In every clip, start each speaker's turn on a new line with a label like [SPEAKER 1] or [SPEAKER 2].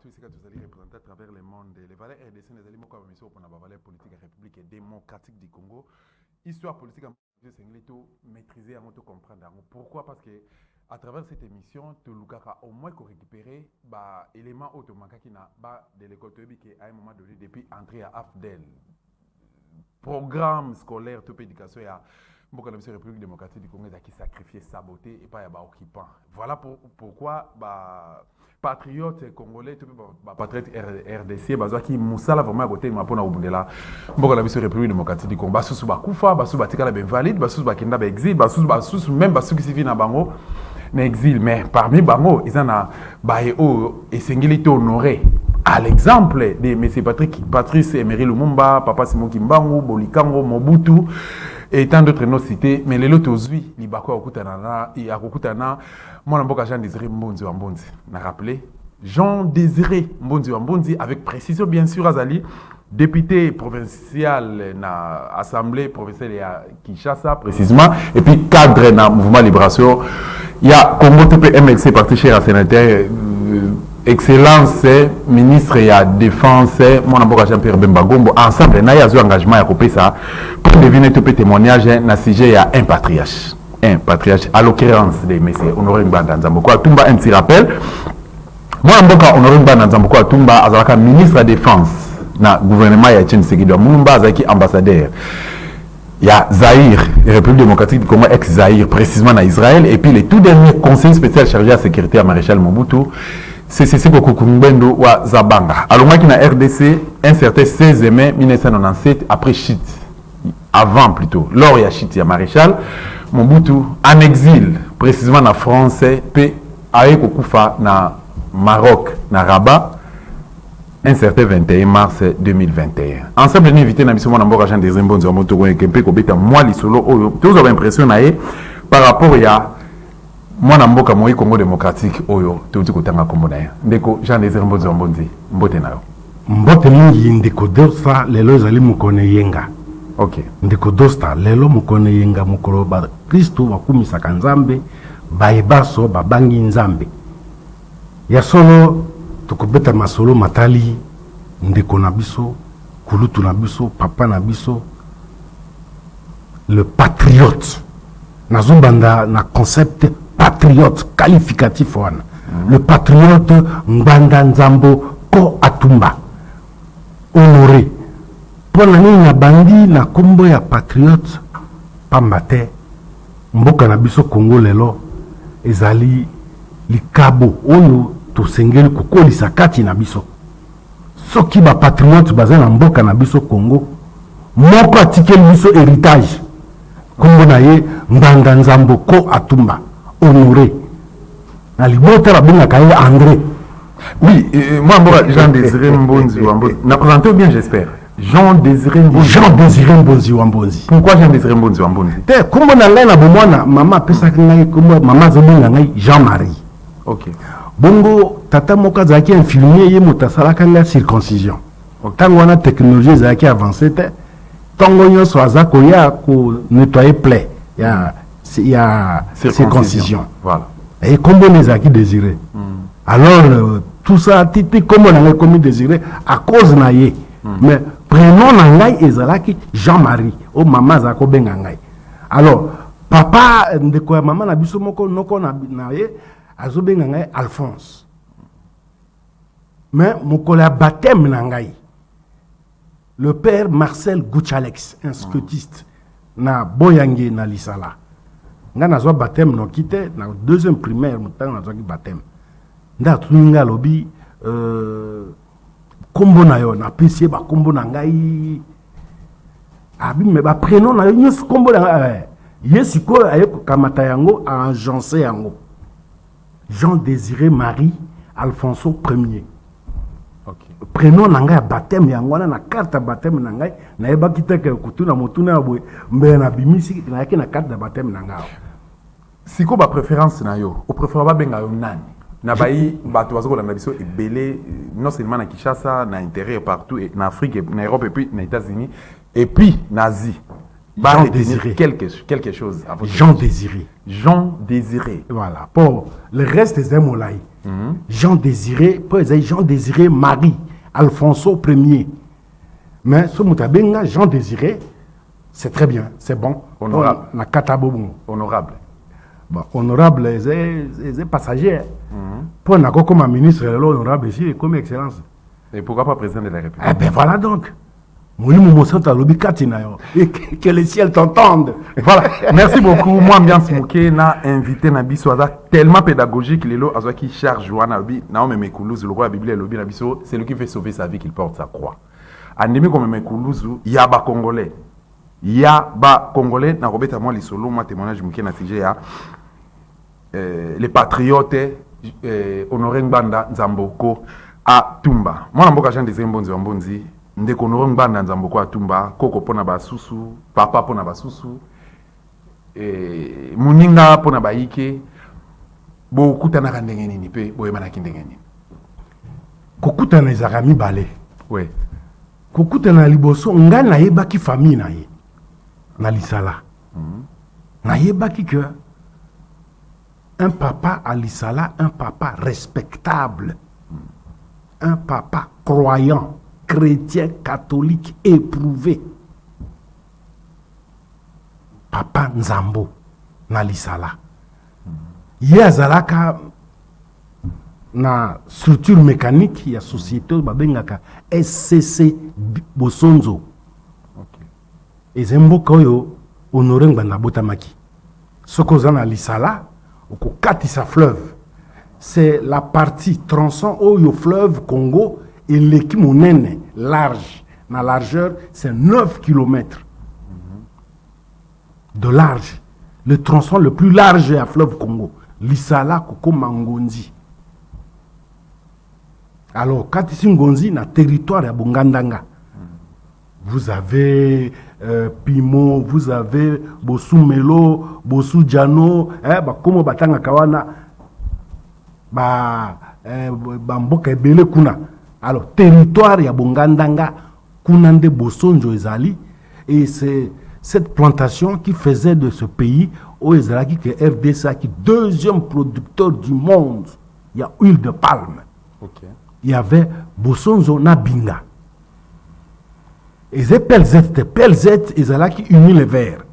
[SPEAKER 1] partout ici que vous allez représenter à travers le monde. Les valeurs RDC, les éléments comme mission pour la valeur politique et république et démocratique du Congo. Histoire politique, c'est tout maîtriser, à tout comprendre. Pourquoi? Parce que à travers cette émission, tu as au moins récupérer les éléments automatiques qui n'a pas de l'école qui à un moment donné depuis entrée à AFDEL. Programme scolaire, toute éducation et à la République démocratique du Congo qui sacrifié, saboté et pas occupant. Voilà pourquoi patriote congolais, patriote RDC, qui moussala vraiment à côté de ma pona obundela. Beaucoup la République démocratique du Congo. Basu suba kufa, basu batika la ben valide, basu suba kenda ba exil, basu même basu qui sifi na bango na exil. Mais parmi bango, ils en a baeo et singilité honoré. À l'exemple de M. Patrice Emery Lumumba, Papa Simon Kimbangu, Bolikango, Mobutu et tant d'autres noms cités, mais les autres aujourd'hui, les Bako Akutana, et Akutana, mon amboka Jean-Désiré Mbonzi Wambonzi. N'a rappelé Jean-Désiré Mbonzi Wambonzi, avec précision bien sûr, Azali, député provincial na Assemblée provinciale à Kinshasa, précisément, et puis cadre na Mouvement Libération. Il y a Congo TP MLC, parti cher à sénateur. Excellence, ministre de la Défense, mon amboka Jean-Pierre Bemba Gombo, ensemble, na yazo engagement à couper ça, pour deviner tout petit témoignage, na sujet, il y a un patriarche. Un patriarche, à l'occurrence de M. Honoré Mbanda Nzamboko Atumba, un petit rappel. Mon amboka Honoré Mbanda Nzamboko Atumba, azalaka ministre de la Défense, na gouvernement ya Etienne Tshisekedi Mulumba, azalaki ambassadeur. Il y a Zaïre, République démocratique du Congo, ex-Zaïre, précisément à Israël, et puis le tout dernier conseiller spécial chargé à la sécurité à Maréchal Mobutu, c'est Kokukumbendo ou Zabanga. Alors moi qui na RDC, un certain 16 mai 1997, après Chit, avant plutôt, lors il y a Chit, il y a Maréchal, Mobutu, en exil, précisément en France, puis avec Kokufa na Maroc, na Rabat, un certain 21 mars 2021. Ensemble, nous invitons à mission Namboka Jean des Mbonzi wa Motogo et Kempe Kobeta moi li solo oyo. Tous avez l'impression par rapport à moi Namboka moi Congo démocratique oyo. Tout ko tanga kombo na ya. Ndeko Jean des Mbonzi wa Mbonzi. Mbote nayo.
[SPEAKER 2] Mbote mingi ndeko dosta lelo zali mukone yenga.
[SPEAKER 1] Okay.
[SPEAKER 2] Ndeko dosta lelo mukone yenga mukolo ba Kristo wakumisaka Nzambe baebaso babangi Nzambe. Ya solo tukubeta masolo matali ndeko na biso kulutu na biso papa na biso le patriote nazombanda na concept patriote qualificatif wana le patriote Mbanda Nzambo ko Atumba honoré pona nini na bandi na kombo ya patriote pambate mboka na biso Congo lelo ezali likabo oyo to sengeli kokolisa kati na biso soki ba patriote baza na mboka na biso Congo moko atikeli biso héritage kombo na ye Mbanda Nzambo ko Atumba honoré na libota babengaka ye André.
[SPEAKER 1] Oui, moi Jean-Désiré Mbonzi Wambonzi. N'a présenté bien j'espère. Jean-Désiré Mbonzi
[SPEAKER 2] Wambonzi.
[SPEAKER 1] Pourquoi Jean-Désiré Mbonzi Wambonzi?
[SPEAKER 2] Te kombo na ngai na bomwana mama pesaka ngai kombo mama zobenga ngai Jean-Marie.
[SPEAKER 1] OK.
[SPEAKER 2] Bongo tata moka zaki infirmier ye motasalaka la circoncision. Tango wana technologie zaki avancée te tango nyonso azako ya ko nettoyer plaie ya circoncision.
[SPEAKER 1] Voilà.
[SPEAKER 2] Et combo les zaki désiré. Alors tout ça titi comme on a commis désiré à cause na ye. Mais prénom na ngai ezalaki Jean-Marie o mama zako benga ngai. Alors papa ndeko ya mama na biso moko noko na ye azobenga ngai Alphonse. Mais mokola baptême na ngai le père Marcel Gouchalex, un scotiste na Boyangi na Lisala. Nga nazwa baptême no kite na deuxième primaire mutanga nazwa ki baptême. Nda tuninga lobi kombo na yo na pesi ba kombo na ngai abi me ba prénom na yo nyos kombo na yesiko ayeko kamata yango agencé yango. Jean-Désiré Marie Alfonso Ier.
[SPEAKER 1] OK.
[SPEAKER 2] Prénom nanga baptême yango na carte baptême nanga na yeba kitaka kutuna motuna boy mbe na bimisi na yake na carte de baptême nanga.
[SPEAKER 1] Siko ba préférence na yo, o préfère ba benga yo nani? Na bayi bato bazoko la biso ebele non seulement na Kinshasa, na intérieur partout et na Afrique, na Europe et puis na États-Unis et puis na Asie.
[SPEAKER 2] Jean-Désiré.
[SPEAKER 1] Quelque chose.
[SPEAKER 2] Jean-Désiré.
[SPEAKER 1] Jean-Désiré.
[SPEAKER 2] Voilà. Pour le reste des Molai. Jean Désiré, Jean Désiré Marie, Alfonso Ier. Mais ce Moutabenga, Jean Désiré, c'est très bien, c'est bon.
[SPEAKER 1] Honorable.
[SPEAKER 2] Honorable. Bon, honorable, c'est passager. Pour un accord comme un ministre, l'honorable ici, comme excellence.
[SPEAKER 1] Et pourquoi pas président de la République?
[SPEAKER 2] Eh bien voilà donc. Et que le ciel t'entende.
[SPEAKER 1] Voilà. Merci beaucoup. Moi, ambiance moké, na invité na biso aza tellement pédagogique lelo aza qui charge wana bi na même Koulouz le roi la Bible lobi na biso, c'est lui qui fait sauver sa vie qu'il porte sa croix. Andemi comme même Koulouz, ya ba congolais. Ya ba congolais na robeta moi les solo moi témoignage moké na sujet ya les patriotes Honoré Ngbanda Nzamboko à Tumba. Moi na mboka Jean des Mbonzi wa Mbonzi ndeko Honoré Ngbanda Nzamboko à Tumba, koko pona basusu, papa pona basusu. Muninga pona baike bo kutana ndenge nini pe bo yemana kindenge nini
[SPEAKER 2] kokutana ezaka mibale
[SPEAKER 1] ouais
[SPEAKER 2] kokutana liboso nga nayebaki famille na ye na lisala nayebaki que un papa à lisala, un papa respectable, un papa croyant, chrétien, catholique, éprouvé. Papa Nzambo na lisala. Yazalaka na structure mécanique ya société babengaka SCC Bosonzo.
[SPEAKER 1] OK.
[SPEAKER 2] Ezembo koyo Honoré Ngbanda botamaki. Sokoza na lisala au Katissa fleuve. C'est la partie tronçon au fleuve Congo et l'équipe monene large. La largeur, c'est 9 km de large. Le tronçon le plus large est à fleuve Congo. Lisala Koko Mangonzi. Alors, Katissa Ngonzi, na territoire à Bongandanga. Vous avez Pimo, vous avez Bossou Melo, Bossou Djano, Komo Batanga Kawana, Mboka Ebele Kuna. Alors, territoire ya Bongandanga, Kunande Bossonjo Ezali, et c'est cette plantation qui faisait de ce pays, au Ezali, qui est RDC, qui est deuxième producteur du monde. Il y a huile de palme.
[SPEAKER 1] OK.
[SPEAKER 2] Il y avait Bossonjo Nabinga. Et c'est PLZ, ils ont qui unit les verts.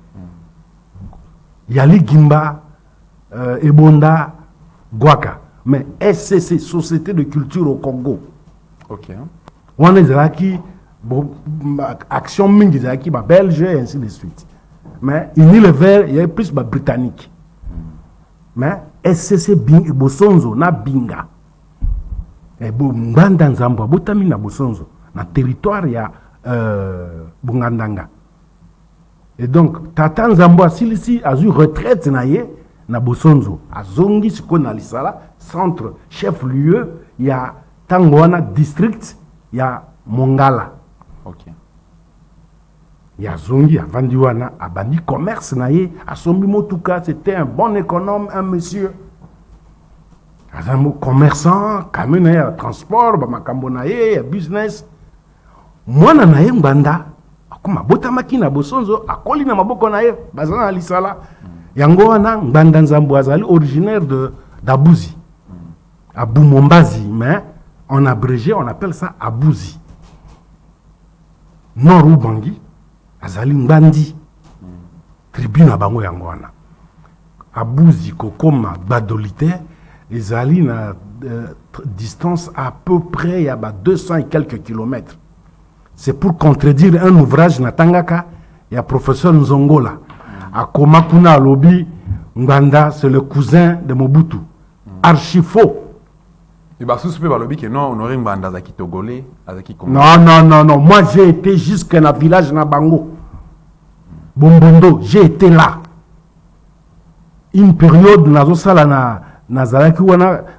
[SPEAKER 2] Yali Gimba, Ebonda, Gwaka. Mais SCC, Société de culture au Congo.
[SPEAKER 1] OK.
[SPEAKER 2] On est qui, action mingi, qui belge et ainsi de suite. Mais unit les verts, il y a plus britannique. Mais SCC Bosonzo, na Binga. Et Mbanda Nzambo, Botami na Bosonzo. Na territoire, il y a Bungandanga. Et donc, Tata Nzambo Asilisi a eu retraite na Bosonzo. A Zongi Siko na Lisala, centre, chef-lieu, il y a Tangwana district, il y a Mongala.
[SPEAKER 1] OK.
[SPEAKER 2] Il y a Zongi, a Vandiwana, a Bandi commerce naye, a Sombi Motuka, c'était un bon économe, un monsieur. Un commerçant, camionneur, transport, Makambo naye, business. Mwana na ye Ngbanda akoma botamaki na Bosonzo akoli na maboko na ye bazana na lisala yango wana Ngbanda Nzambo azali originaire de d'Abuzi Abou Mombazi, mais en abrégé on appelle ça Abouzi. Nord Ubangi azali Ngbandi tribune bango yango wana Abouzi kokoma Badolite ezali na distance à peu près il y a 200 et quelques kilomètres. C'est pour contredire un ouvrage Natangaka, il y a professeur Nzongola. À Komakuna Lobi, Ngbanda, c'est le cousin de Mobutu. Archi faux.
[SPEAKER 1] Et bah, sous le lobby que non, on aurait Ngbanda Zaki Togolais, Zaki Congo.
[SPEAKER 2] Non. Moi, j'ai été jusqu'à la village Nabango. Bombondo, j'ai été là. Une période,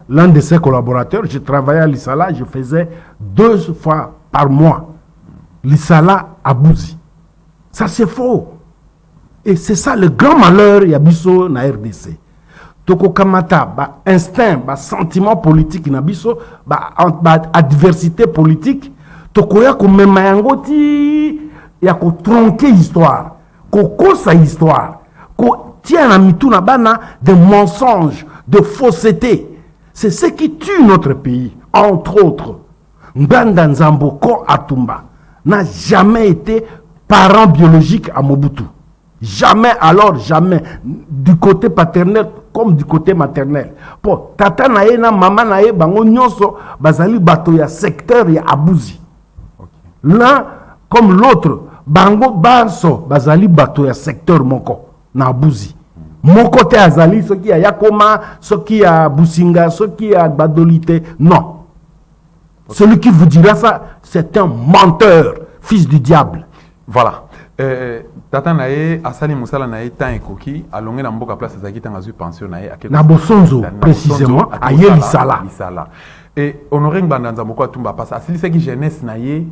[SPEAKER 2] l'un de ses collaborateurs, je travaillais à l'Isala, je faisais 2 fois par mois. L'Isala Abouzi. Ça c'est faux. Et c'est ça le grand malheur Yabiso na RDC. Toko Kamata, ba instinct, ba sentiment politique na biso, ba adversité politique, toko ya ko mema yangoti ya ko tronquer histoire, ko kosa histoire, ko tient na mitu na bana de mensonges, de fausseté. C'est ce qui tue notre pays. Entre autres, Nganda Nzambo Ko Atumba n'a jamais été parent biologique à Mobutu. Jamais, alors jamais, du côté paternel comme du côté maternel. Pour tata nae na mama nae bango nyonso bazali bato ya secteur ya Abuzi. L'un comme l'autre, bango banso bazali bato ya secteur moko na Abuzi. Moko te azali ce qui a Yakoma, ce qui a Businga, ce qui a Badolite. Non. Celui qui vous dira ça, c'est un menteur, fils du diable.
[SPEAKER 1] Voilà. Tata nae asali musala nae tan ekoki alonge na mboka place ezaki tan azu pension nae
[SPEAKER 2] na Bosonzo précisément à Yelisala.
[SPEAKER 1] Et Honoré Nganda Nzambo Ko Atumba passe asili seki jeunesse nae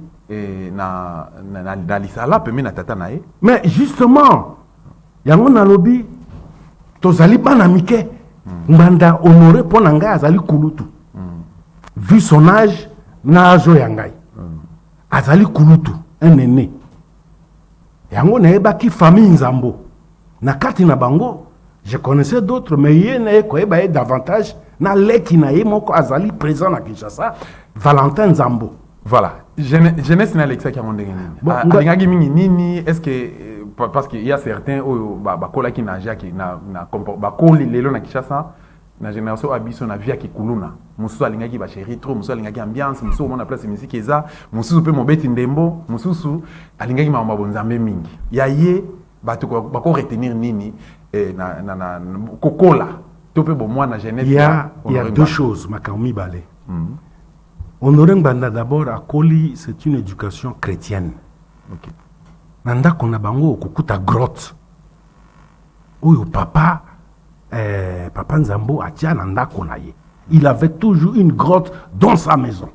[SPEAKER 1] na Lisala pemi na tata nae.
[SPEAKER 2] Mais justement yango na lobi tozali bana mike Nganda honoré pona ngai azali kulutu. Vu son âge na ajo yangai. Azali kulutu un aîné. Yango na ebaki famille Nzambo. Na kati na bango, je connaissais d'autres, mais yé na ko eba davantage na leki na ye moko azali présent na Kinshasa, Valentin Nzambo.
[SPEAKER 1] Voilà. Jeunesse na Alexa qui a mondé nini. Nini est-ce que parce qu'il y a certains ba kola ki na jaki na ba koli lelo na Kinshasa na génération abiso na via ki kuluna. Mususu alingaki ba chéri trop, mususu alingaki ambiance, mususu mona place musique eza, mususu pe mobeti ndembo, mususu alingaki mama bonzambe mingi. Ya ye bato ba ko retenir nini na kokola. To pe bo mwana jeunesse.
[SPEAKER 2] Il y a deux choses makambi balé. Honoré Nganda d'abord à Koli, c'est une éducation chrétienne.
[SPEAKER 1] OK.
[SPEAKER 2] Nanda kona bango kokuta grotte. Oyo papa Papa Nzambo atia nanda konaye. Il avait toujours une grotte dans sa maison.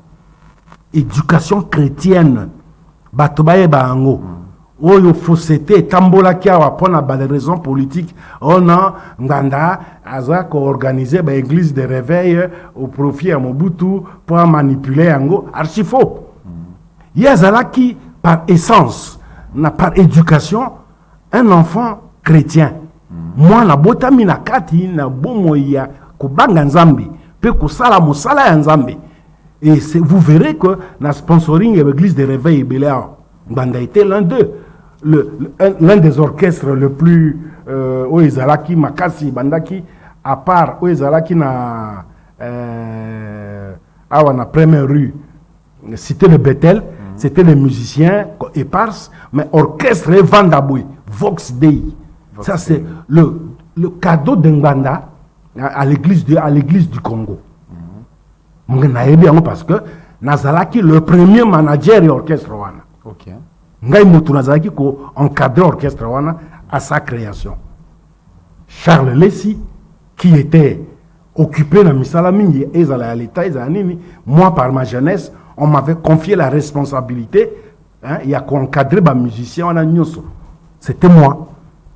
[SPEAKER 2] Éducation chrétienne. Batobaye bango. Oyo fausseté tambola kia wapona ba des raisons politiques. Oh non, Nganda aza ko organiser ba église de réveil au profit à Mobutu pour manipuler yango archi faux. Yazalaki par essence, par éducation, un enfant chrétien. Moi na botami na kati na bomo ya kubanga nzambi pe kusala musala ya nzambi. Et vous verrez que na sponsoring l'église de réveil Béléa Nganda était l'un d'eux, l'un des orchestres le plus Oezalaki Makasi Bandaki, à part Oezalaki na na première rue cité de Bethel. C'était les musiciens épars, mais orchestre Vandaboué, Vox Dei. Ça, c'est le cadeau d'Nganda à l'église du Congo. Parce que Nazalaki, le premier manager et orchestre.
[SPEAKER 1] OK.
[SPEAKER 2] Ngai Moutou Nazalaki, qui encadré l'orchestre à sa création. Charles Lessi, qui était occupé dans Misalamingi, et à l'État, moi, par ma jeunesse, on m'avait confié la responsabilité. Il y a encadré les musiciens. C'était moi.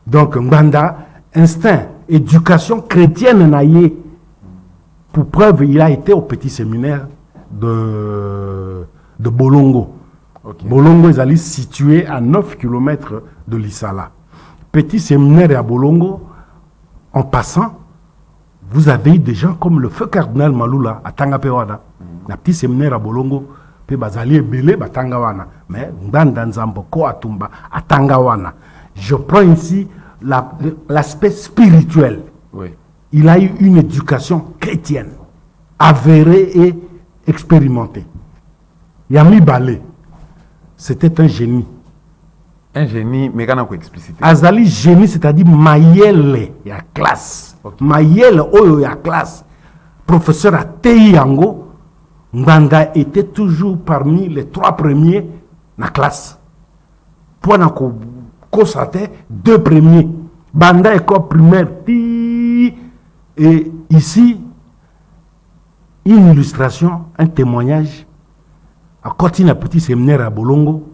[SPEAKER 2] Donc, Nganda, instinct, éducation chrétienne naïe. Pour preuve, il a été au petit séminaire de Bolongo.
[SPEAKER 1] Okay.
[SPEAKER 2] Bolongo est allé situé à 9 km de Lisala. Petit séminaire à Bolongo, en passant, vous avez eu des gens comme le feu cardinal Maloula à Tangapewada. Le petit séminaire à Bolongo, pe bazali belé batangawana, mais Nganda Nzambo Ko Atumba à Tangawana. Je prends ici l'aspect spirituel.
[SPEAKER 1] Oui.
[SPEAKER 2] Il a eu une éducation chrétienne, avérée et expérimentée. Yami Balé, c'était un génie.
[SPEAKER 1] Un génie, mais qu'on a explicité.
[SPEAKER 2] Azali génie, c'est-à-dire Mayele, il y a classe.
[SPEAKER 1] Okay.
[SPEAKER 2] Mayele, il y a classe. Professeur à Teyango, Nganda était toujours parmi les 3 premiers dans la classe. Pour qu'on constate 2 premiers. Banda école primaire. Et ici, une illustration, un témoignage. À Cotina, petit séminaire à Bolongo,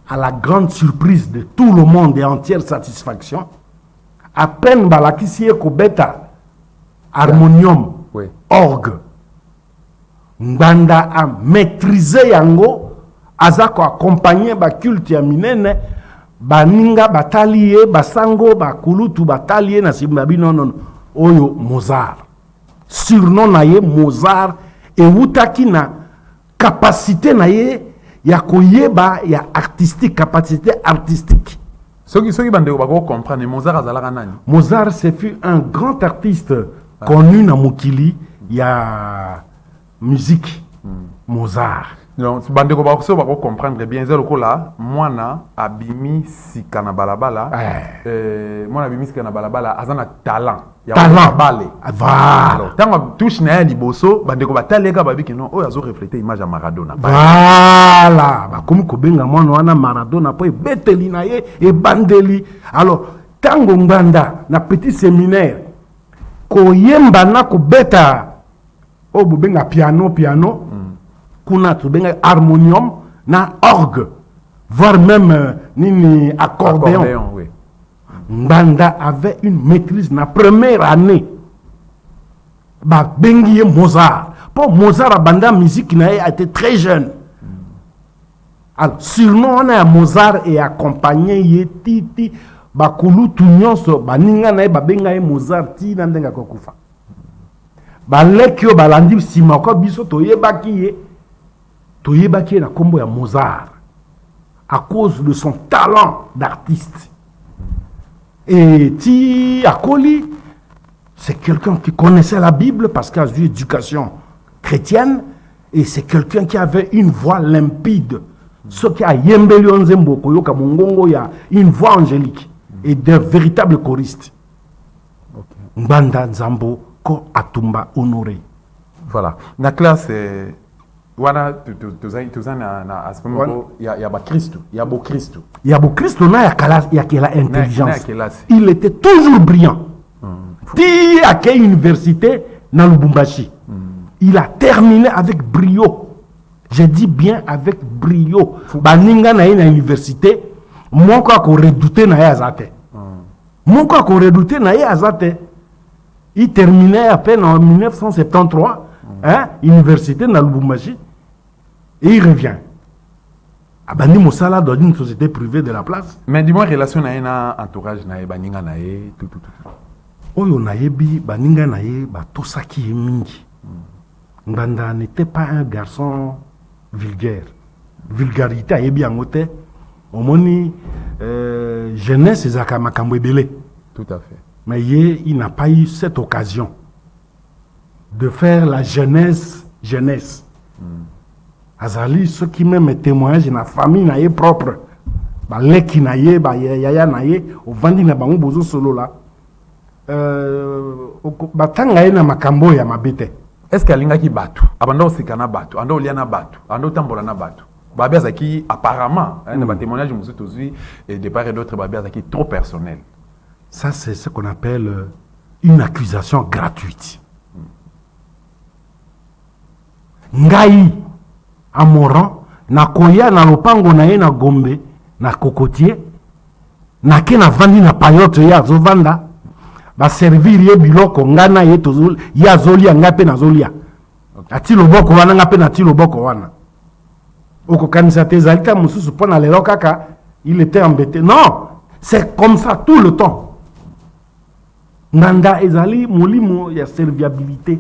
[SPEAKER 2] à la grande surprise de tout le monde et entière satisfaction, à peine Balakisi et Kobeta, harmonium,
[SPEAKER 1] oui.
[SPEAKER 2] orgue, Nganda a maîtrisé yango, azako accompagné ba culte ya minene, baninga batalié, basango, bakulutu batalié na simbabi non oyo Mozart. surnom na ye Mozart eutaki na capacité na ye ya koyeba ya artistique, capacité artistique.
[SPEAKER 1] Soki bandeko bako comprendre Mozart azalaka nani?
[SPEAKER 2] Mozart c'est fut un grand artiste connu na mokili ya musique. Mozart.
[SPEAKER 1] Donc bandeko bako comprendre bien zelo là mwana abimi sika na balabala mwana abimi sika na balabala azana talent ya balé.
[SPEAKER 2] Voilà.
[SPEAKER 1] Alors tango touche na ya liboso bandeko bataleka babiki non oyo azo refléter image ya Maradona.
[SPEAKER 2] Voilà. Ba comme ko benga mwana wana Maradona po beteli na ye e bandeli. Alors tango nganda na petit séminaire ko yemba na ko beta o benga piano kuna tu benga harmonium na orgue voire même nini accordéon.
[SPEAKER 1] Oui.
[SPEAKER 2] Mbanda avait une maîtrise na première année ba bengi Mozart pour Mozart banda musique na a été très jeune. Alors surnom on a Mozart et accompagné ye titi ba kulutu nyonso baninga na ba benga Mozart ti na ndenga kokufa ba lekio balandi sima ko biso toyebaki ye na kombo ya Mozart à cause de son talent d'artiste. Et Ti Akoli, c'est quelqu'un qui connaissait la Bible parce qu'il a eu éducation chrétienne et c'est quelqu'un qui avait une voix limpide. Ce qui a Yembelion Zembo Koyoka Mongongo, il y a une voix angélique et de véritables choristes. Mbanda Nzambo Ko Atumba Honoré.
[SPEAKER 1] Voilà. La classe wana tuzana na aspect il y a ba Christ, il y a beau Christ.
[SPEAKER 2] Il y a beau Christ, il y a quelle intelligence. Il était toujours brillant. Ti à quelle université dans Lubumbashi. Il a terminé avec brio. J'ai dit bien avec brio. Baninga na université, moi quoi qu'on redoutait na yazate. Moi quoi qu'on redoutait na yazate. Il terminait à peine en 1973, université dans Lubumbashi, et il revient. Abandi Moussala dans une société privée de la place.
[SPEAKER 1] Mais dis-moi, relation avec entourage na baninga na tout.
[SPEAKER 2] Oyo na yebi baninga na ye ba tosaki ye mingi. Mbanda n'était pas un garçon vulgaire. Vulgarité a yebi angote. Omoni jeunesse ezaka makambo ebele.
[SPEAKER 1] Tout à fait.
[SPEAKER 2] Mais il n'a pas eu cette occasion de faire la jeunesse. Azali, ceux qui même témoignent dans la famille na propre. Ba leki na ye, ba yaya na ye, au vandi na bango bozo solo là. Ba tanga na makambo ya mabete.
[SPEAKER 1] Est-ce que alinga ki batu? Abanda osikana batu, ando liana batu, ando tambola na batu. Babia zaki apparemment, na ba témoignage musu tozui et de part et d'autre babia zaki trop personnel.
[SPEAKER 2] Ça, c'est ce qu'on appelle une accusation gratuite. Ngai, amoran, na koya na lopango na ye na gombe, na kokotier, na ke na vandi na payote ya zovanda, ba servir ye biloko ngana ye tozul, ya zolia ngape na zolia. Ati loboko wana ngape na ti loboko wana. Oko kanisa te zalita mususu pona lelo kaka, il était embêté. Non, c'est comme ça tout le temps. Nanda ezali molimo ya serviabilité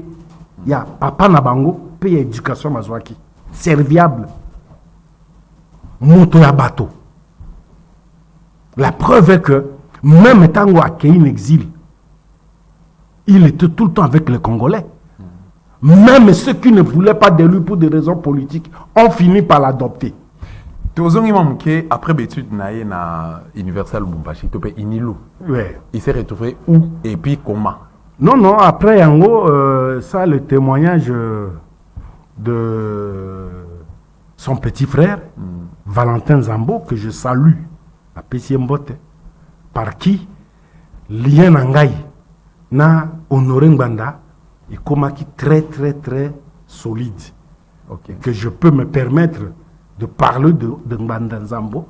[SPEAKER 2] ya papa na bango pe ya éducation mazwaki serviable moto ya bato. La preuve est que même tango akei en exil, il était tout le temps avec les Congolais. Même ceux qui ne voulaient pas de lui pour des raisons politiques ont fini par l'adopter.
[SPEAKER 1] Tozongi mamke après l'étude na Universal Lubumbashi topé Inilu.
[SPEAKER 2] Ouais.
[SPEAKER 1] Il s'est retrouvé où et puis comment?
[SPEAKER 2] Non, après en gros ça le témoignage de son petit frère Valentin Zambo que je salue à Pessie Mbote par qui lien nangai na Honoré Ngbanda et komaki très solide.
[SPEAKER 1] OK. Que
[SPEAKER 2] je peux me permettre de parler de Ngbanda Nzambo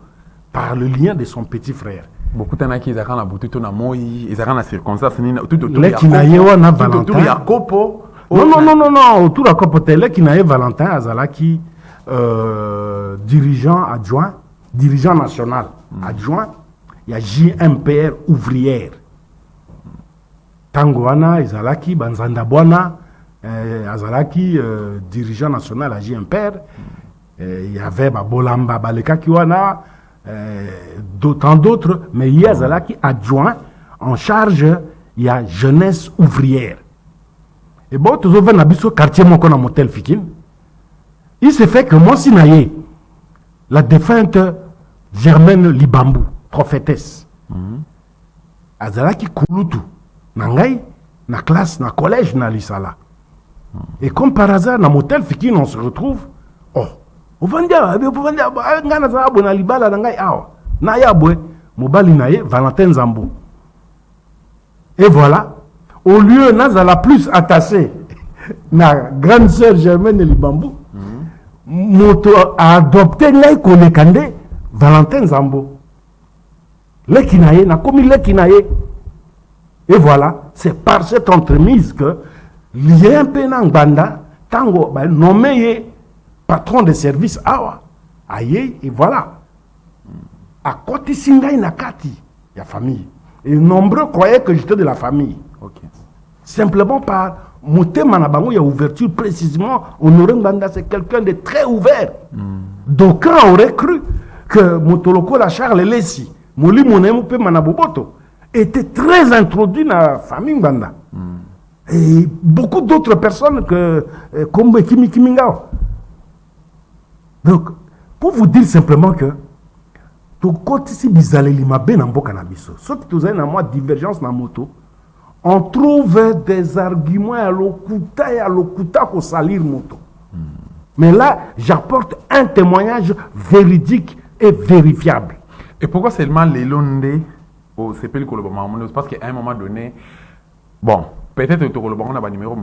[SPEAKER 2] par le lien de son petit frère.
[SPEAKER 1] Beaucoup de gens qui ont na butu na moi, ils ont na circonstance ni tout autour
[SPEAKER 2] ya Valentin.
[SPEAKER 1] Autour ya Kopo.
[SPEAKER 2] Non, autour ya Kopo tele qui na Valentin azalaki dirigeant adjoint, dirigeant national adjoint, il y a JMPR ouvrière. Tangoana izalaki banzanda bwana Azalaki, dirigeant national à JMPR, il y avait Bolamba Baleka Kiwana, d'autant d'autres, mais il y a Azalaki adjoint en charge, il y a jeunesse ouvrière. Et bon, tout le monde quartier mon qu'on a motel Fikin. Il s'est fait que moi, Sinaye, la défunte Germaine Libambou, prophétesse, Azalaki Kulutu, Nangai, na classe, na collège, na Lisala. Et comme par hasard, dans motel Fikin, on se retrouve, oh, on va dire, Valentin Zambo. Et voilà, au lieu Nazala plus attaché na grande sœur Germaine Libambou, moto a adopté Konekande Valentin Zambo. Lekinaye, na komi Lekinaye. Et voilà, c'est par cette entremise que l'IA Banda, Tango, nommé patron de service Awa, aye, et voilà. À côté Singaï Nakati, il y a famille. Et nombreux croyaient que j'étais de la famille.
[SPEAKER 1] Okay.
[SPEAKER 2] Simplement par Mouté Manabango, il y a ouverture précisément. Honoré Banda, c'est quelqu'un de très ouvert. D'aucuns auraient cru que Motoloko la Charles Lessi, Moli Monemoupe Manaboboto, était très introduit dans la famille Banda. Et beaucoup d'autres personnes que comme Kimi Kimingao. Donc, pour vous dire simplement que tout côté si bizaleli ma ben en cannabis. Sauf que vous avez une divergence dans la moto. On trouve des arguments à l'okuta pour salir moto. Mais là, j'apporte un témoignage véridique et vérifiable.
[SPEAKER 1] Et pourquoi seulement les Londés au CPL Kolobama? Parce qu'à un moment donné, bon, peut-être que Kolobama a un numéro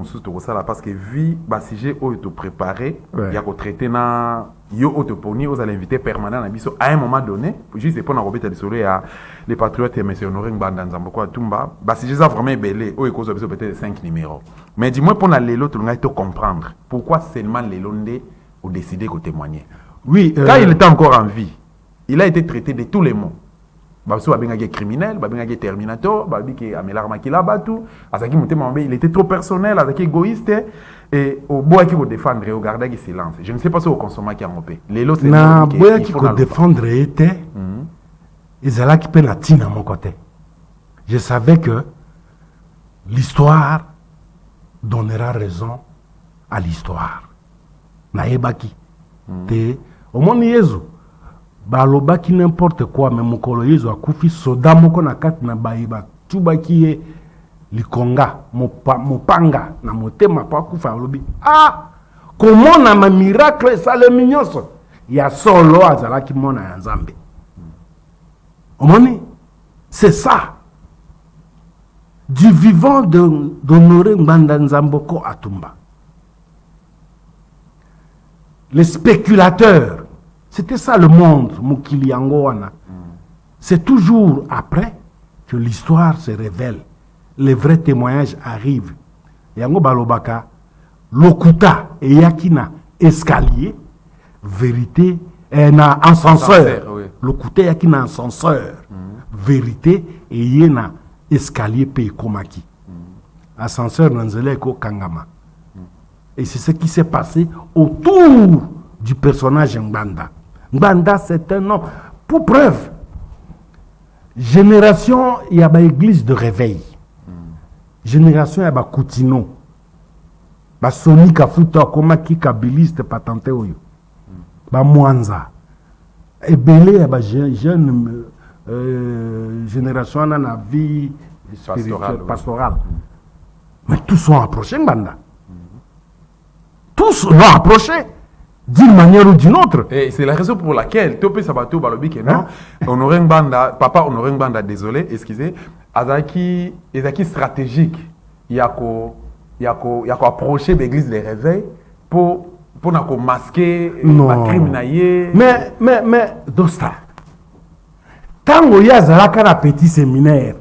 [SPEAKER 1] parce que vu le sujet où tu préparé, il y a traité na yo autoponi aux invités permanents à un moment donné, juste pour nous remettre les patriotes et M. Honoré Ngbanda Nzamboko Tumba, c'est juste vraiment belé, où il cause peut-être 5 numéros. Mais dis-moi pour les autres, on comprendre pourquoi seulement les Londés ont décidé de témoigner.
[SPEAKER 2] Oui,
[SPEAKER 1] quand il était encore en vie, il a été traité de tous les mots. Il est criminel, il est terminator, il était trop personnel, il égoïste. Et au bois qui vous défendre, au garder le silence. Je ne sais pas si vous consommez qui a mopé. Les lots, c'est
[SPEAKER 2] le bois qui vous défendre était. Ils allaient qui peuvent la tine à mon côté. Je savais que l'histoire donnera raison à l'histoire. Naïbaki. Au monde Yezu. Balobaki n'importe quoi, mais mon colo Yezu a koufi soda moko na kat na baïba. Tubaki est. Likonga, mopanga, na motema pa kufa lobi. Ah! Comment na ma miracle ça le mignon. Il y a solo azala ki mona ya Nzambe. Omoni? C'est ça. Du vivant d'Honoré Ngbanda Nzamboko Atumba. Les spéculateurs, c'était ça le monde, Mukili Angoana. C'est toujours après que l'histoire se révèle. Les vrais témoignages arrivent. Yango balobaka, lokuta et yakina escalier, vérité et na ascenseur. Oui. Lokuta yakina ascenseur, vérité et yena escalier pe komaki. Ascenseur nanzele ko kangama. Et c'est ce qui s'est passé autour du personnage Ngbanda. Ngbanda, c'est un nom. Pour preuve, génération, il y a une église de réveil. Génération ya ba Koutino ba Soni Kafuta koma ki kabiliste patenté oyo ba Mwanza ebele ya ba jeune génération na vie spirituelle pastorale. Mais tous sont approchés Ngbanda. Tous l'ont approché d'une manière ou d'une autre.
[SPEAKER 1] Et c'est la raison pour laquelle Topé Sabato Balobi que non Honoré Ngbanda, papa Honoré Ngbanda, désolé, excusez. Azaki stratégique, il y a qu'à approcher l'église des réveils pour masquer, criminaliser.
[SPEAKER 2] Mais, Dosta, tant qu'il y a un petit séminaire,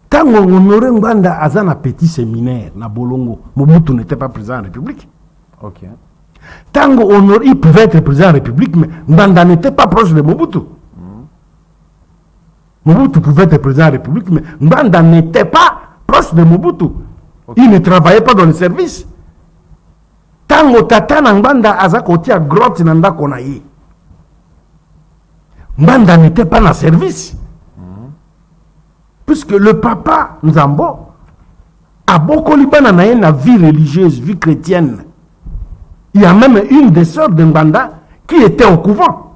[SPEAKER 2] tant qu'on Honoré Ngbanda a un petit séminaire, na Bolongo, Mobutu n'était pas président de la République.
[SPEAKER 1] Ok.
[SPEAKER 2] Tant qu'il pouvait être président de la République, mais Ngbanda n'était pas proche de Mobutu. Mobutu pouvait être président de la République, mais Ngbanda n'était pas proche de Mobutu.
[SPEAKER 1] Okay.
[SPEAKER 2] Il ne travaillait pas dans le service. Tango tata na Mbanda aza kotia grotte na ndako na ye. Mbanda n'était pas dans le service. Puisque le papa Nzambo a beaucoup libana na une vie religieuse, vie chrétienne. Il y a même une des sœurs de Mbanda qui était au couvent.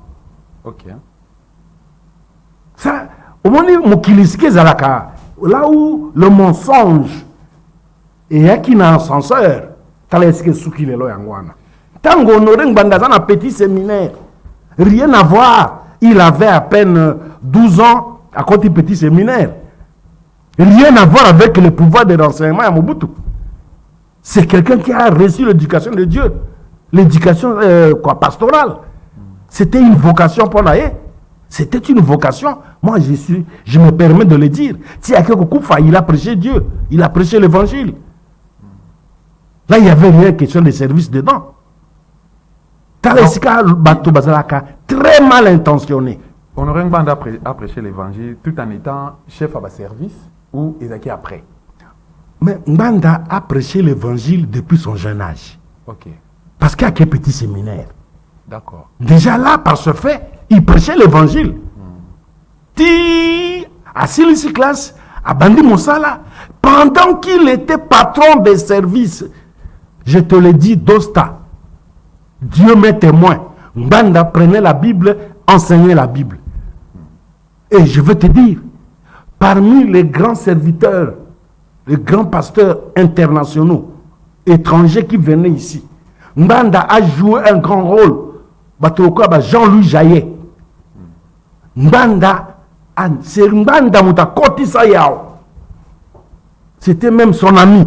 [SPEAKER 1] Ok.
[SPEAKER 2] Ça, au moment où Zalaka, là où le mensonge et qui n'a ascenseur, Taleske Souki Lelo Yangwana. Tango Honoré Mbanda dans un petit séminaire. Rien à voir. Il avait à peine 12 ans à côté du petit séminaire. Rien à voir avec le pouvoir de renseignement à Mobutu. C'est quelqu'un qui a reçu l'éducation de Dieu. L'éducation pastorale. C'était une vocation pour la haie. C'était une vocation. Moi, je me permets de le dire. Si il a prêché Dieu. Il a prêché l'évangile. Là, il y avait une question de service dedans. Talesika Bato Bazalaka, très mal intentionné.
[SPEAKER 1] Honoré Ngbanda a prêché l'évangile tout en étant chef à bas service ou Ezaki après?
[SPEAKER 2] Mais Ngbanda a prêché l'évangile depuis son jeune âge.
[SPEAKER 1] Ok.
[SPEAKER 2] Parce qu'il y a qu'un petit séminaire.
[SPEAKER 1] D'accord.
[SPEAKER 2] Déjà là, par ce fait, il prêchait l'évangile. Ti à Silisi classe, à Bandi Moussala, pendant qu'il était patron des services, je te le dis, Dosta, Dieu m'est témoin. Ngbanda prenait la Bible, enseignait la Bible. Et je veux te dire, parmi les grands serviteurs, les grands pasteurs internationaux, étrangers qui venaient ici, Ngbanda a joué un grand rôle. Jean-Louis Jaillet. Ngbanda, c'est Ngbanda Mouta Kotisa Yao. C'était même son ami.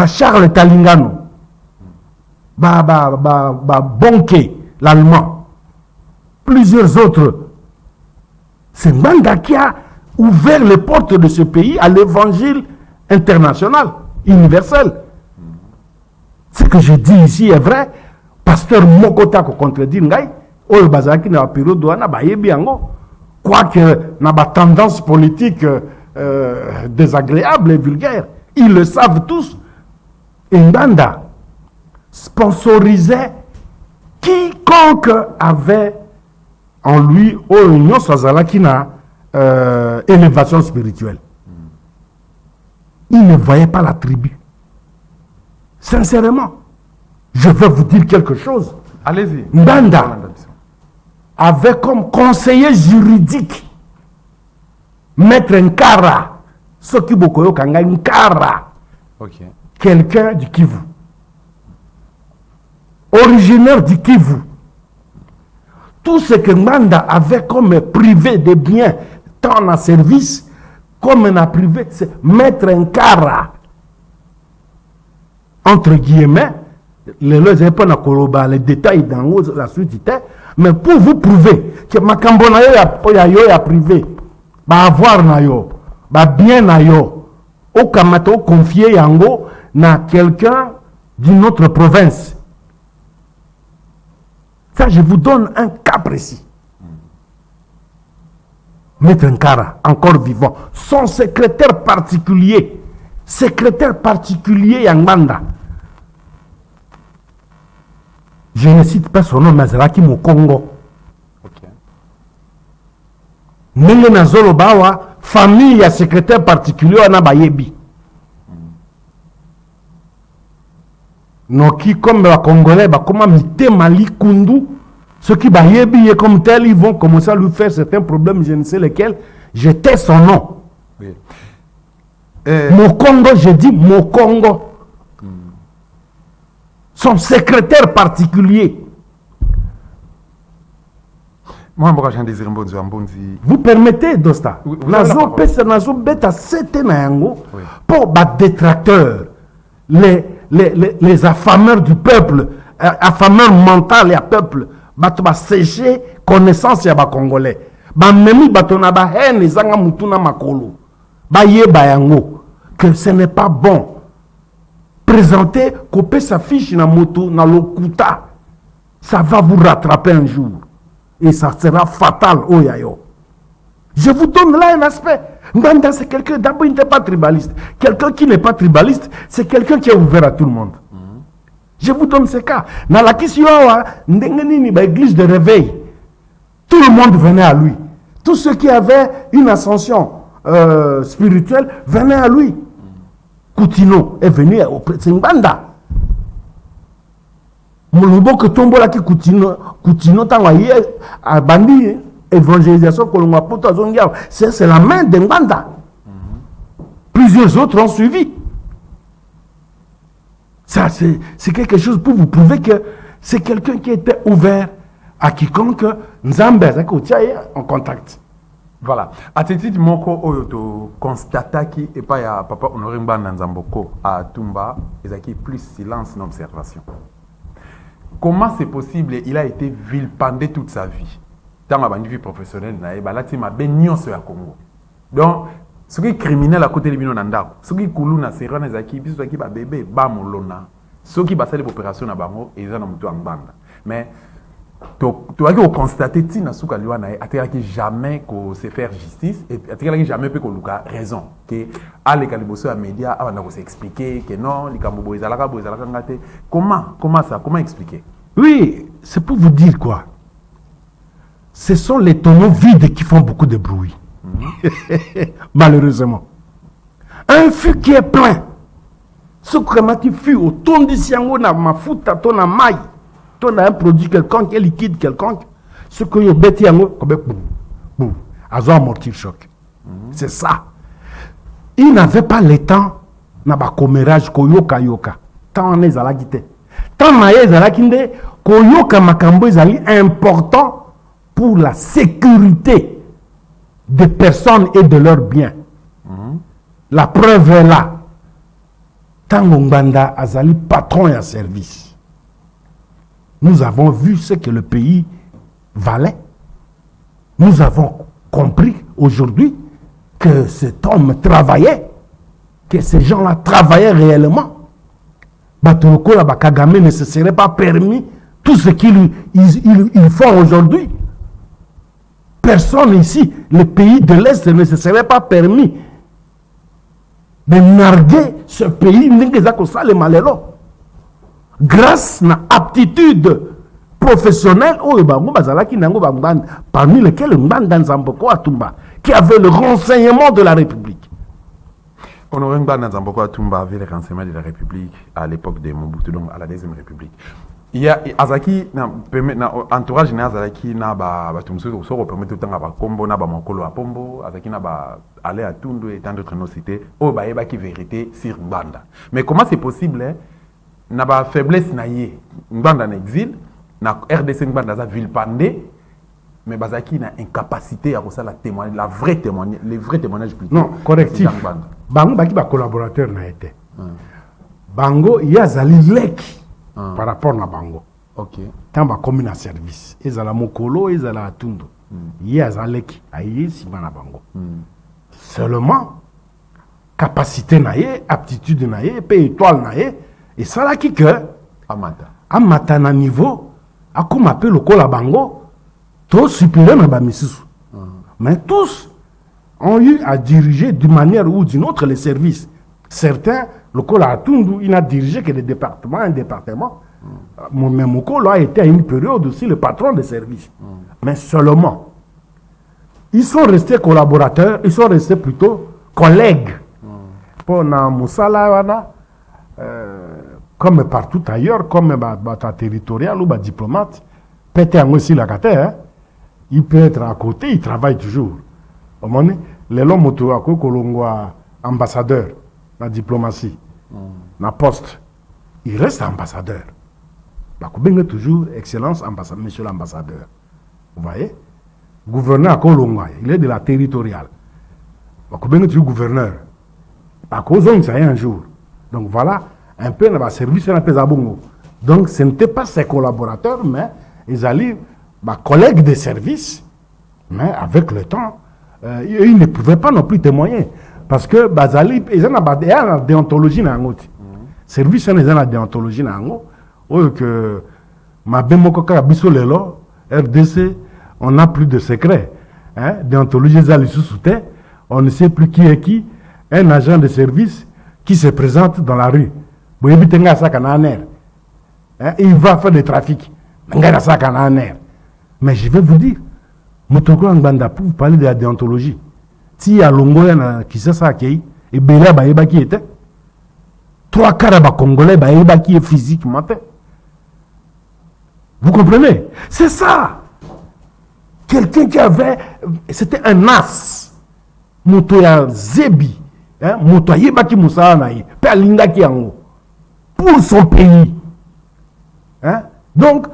[SPEAKER 2] Charles Talingano. Bonke, l'allemand. Plusieurs autres. C'est Ngbanda qui a ouvert les portes de ce pays à l'évangile international, universel. Ce que je dis ici est vrai. Pasteur Mokota ko contredit ngai. Oyo bazaki na période wana bayebi yango. Quoique na ba tendance politique désagréable et vulgaire. Ils le savent tous. Et Ngbanda sponsorisait quiconque avait en lui Oyo Sazalaki na élévation spirituelle. Il ne voyait pas la tribu. Sincèrement, je vais vous dire quelque chose.
[SPEAKER 1] Allez-y.
[SPEAKER 2] Ngbanda avait comme conseiller juridique Maître Nkara, ce qui Bokoyo Kanga Nkara, quelqu'un du Kivu, originaire du Kivu. Tout ce que Ngbanda avait comme privé de biens, tant en service comme en privé, c'est Maître Nkara. Entre guillemets, les détails dans la suite, mais pour vous prouver que Makambona ya privé, avoir na yo, bien na yo, au kamato confier yango na quelqu'un d'une autre province. Ça, je vous donne un cas précis. Maître Nkara, encore vivant, son secrétaire particulier Yangbanda. Je ne cite pas son nom, mais Zalaki Mokongo. Nenge Nazolo Bawa, famille à secrétaire particulier en Bayebi. Noki comme les Congolais, comment mité Mali Kundu, ceux qui Bayebi et comme tel, ils vont commencer à lui faire certains problèmes, je ne sais lesquels. Je tais son nom. Oui. Mokongo, je dis Mokongo. Son secrétaire particulier. Vous permettez, Dosta, Nazo Beta Sete Nayango, pour battre détracteurs, les affameurs du peuple, affameurs mentaux et à peuple, battre sécher connaissance ya ba Congolais. Ba memi batona ba haine zanga mutuna makolo. Ba ye bayango que ce n'est pas bon. Présenter, couper sa fiche na moto, na lokuta, ça va vous rattraper un jour. Et ça sera fatal, oh yayo. Je vous donne là un aspect. Nganda, c'est quelqu'un, d'abord, il n'était pas tribaliste. Quelqu'un qui n'est pas tribaliste, c'est quelqu'un qui est ouvert à tout le monde. Je vous donne ce cas. Dans la question, l'église de réveil, tout le monde venait à lui. Tous ceux qui avaient une ascension spirituelle venaient à lui. Coutinho est venu auprès de Nganda. Mulubo que tombo là qui Coutinho tangaye a bandi évangélisation kolongwa poto azongia, c'est la main de Nganda. Plusieurs autres ont suivi. Ça c'est quelque chose pour vous prouver que c'est quelqu'un qui était ouvert à quiconque Nzambe en contact.
[SPEAKER 1] Voilà. Attitude moko oyo to constata qui et pas ya papa Honoré Nganda Nzamboko à Tumba, ezaki plus silence d'observation. Comment c'est possible? Il a été vilipendé toute sa vie. Dans ma vie professionnelle, il a été sur Congo. Donc, ce qui est criminel à côté de Bino Nandako, ce qui est coulou na serra na zaki, ce qui est bébé, bamolona, ce qui est passé l'opération na bango, ils ont tout en bande. Mais, tu as constaté que na souka liwa na atteraki jamais qu'on se faire justice et atteraki jamais peut qu'on a raison que à l'écaliboso à médias avant de s'expliquer que non les kambobo ezalaka ngate comment expliquer?
[SPEAKER 2] Oui, c'est pour vous dire quoi. Ce sont les tonneaux vides qui font beaucoup de bruit. Malheureusement. Un fût qui est plein. Ce crématif fût au ton de siango na mafuta ton na maille. On a un produit quelconque, un liquide quelconque, ce que vous bêtez en haut, boum, amortir choc. C'est ça. Il n'avait pas le temps, n'a pas commérage, koyoka yoka. Tant on est à la guité. Tant on est à la guité, koyoka makambo est important pour la sécurité des personnes et de leurs biens. La preuve est là. Tant Nganda azali patron et à service. Nous avons vu ce que le pays valait. Nous avons compris aujourd'hui que cet homme travaillait, que ces gens-là travaillaient réellement. Batoko la Kagame ne se serait pas permis tout ce qu'ils font aujourd'hui. Personne ici, le pays de l'Est, ne se serait pas permis de narguer ce pays grâce à l'aptitude professionnelle parmi lesquels Nganda Nzamboko Atumba, qui avait le renseignement de la République.
[SPEAKER 1] Honoré Nganda Nzamboko Atumba avait le renseignement de la République à l'époque de Mobutu, donc à la Deuxième République. Il y a Azaki, entourage na Azaki na batumso so repermet tout temps ba kombo na ba mokolo a pombo, Azaki na ba aller à Tundu et tant d'autres nos cités, oh ba yeba qui vérité sur Nganda. Mais comment c'est possible na ba faiblesse na ye Nganda en exil na RDC Nganda za vilipendé mais bazaki na incapacité à ça la témoigner les vrais témoignages plutôt.
[SPEAKER 2] Non, correctif. Bango baki ba collaborateur na été. Bango yazali leki par rapport à Bango.
[SPEAKER 1] OK.
[SPEAKER 2] Tant ba commune à service, ezala mokolo, ezala atundu. Yazali leki ayi si bana Bango. Seulement capacité na ye, aptitude na ye, pe étoile na ye. Et ça là qui que amata na niveau a comme appelle le col bango trop supérieur na bamisusu. Mais tous ont eu à diriger d'une manière ou d'une autre les services. Certains le col a Tundu, il n'a dirigé que un département. Mais mon col a été à une période aussi le patron des services. Mais seulement ils sont restés collaborateurs, ils sont restés plutôt collègues. Pour na musala comme partout ailleurs, comme bata territorial ou diplomate, peut-être aussi la carte, il peut être à côté, il travaille toujours. Au moment les longs motos à kolongwa ambassadeur, la diplomatie, la poste, il reste ambassadeur. Bakubenge toujours excellence ambassadeur, monsieur l'ambassadeur. Vous voyez, gouverneur à kolongwa, il est de la territoriale. Bakubenge toujours gouverneur. Bakozong ça un jour. Donc voilà. Un peu dans le service, un peu zabongo. Donc, ce n'était pas ses collaborateurs, mais ils allaient, collègues de service, mais avec le temps, ils ne pouvaient pas non plus témoigner. Parce que, ils ont la déontologie dans le service, ils ont la déontologie dans le que, ma bémokoka biso lelo, RDC, on n'a plus de secret. déontologie ça le sous-soutien, on ne sait plus qui est qui, un agent de service qui se présente dans la rue. Il va faire du trafic. Mais je vais vous dire, Motoko Ngbanda, pour vous parler de la déontologie, si il y a Longoya qui sait ça, et Béla Baïba qui était, 3 quarts de Congolais Baïba qui est physiquement. Vous comprenez? C'est ça. Quelqu'un qui avait, c'était un as. Motoya Zebi, Motoya Baki Moussa Naï, Perlinga Kiango, pour son pays. Donc,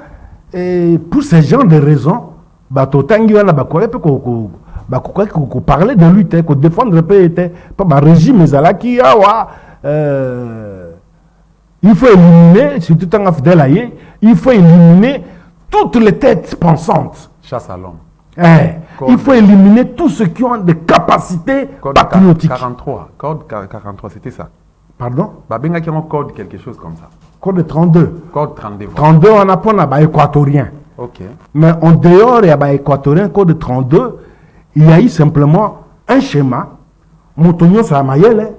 [SPEAKER 2] pour ce genre de raisons, Batotangi wana bakole pe ko parler de lui ko défendre pe pas régime ezalaki awa il faut éliminer surtout tant fidèle aïe, il faut éliminer toutes les têtes pensantes.
[SPEAKER 1] Chasse à l'homme.
[SPEAKER 2] Il faut éliminer tous ceux qui ont des capacités patriotiques.
[SPEAKER 1] 43, code 43, c'était ça.
[SPEAKER 2] Pardon?
[SPEAKER 1] Babenga qui a un code quelque chose comme ça.
[SPEAKER 2] Code 32.
[SPEAKER 1] Code 32.
[SPEAKER 2] 32 on a pour un équatorien.
[SPEAKER 1] Ok.
[SPEAKER 2] Mais en dehors, il y a un équatorien, code 32, il y a eu simplement un schéma. Moutonio sa mayele,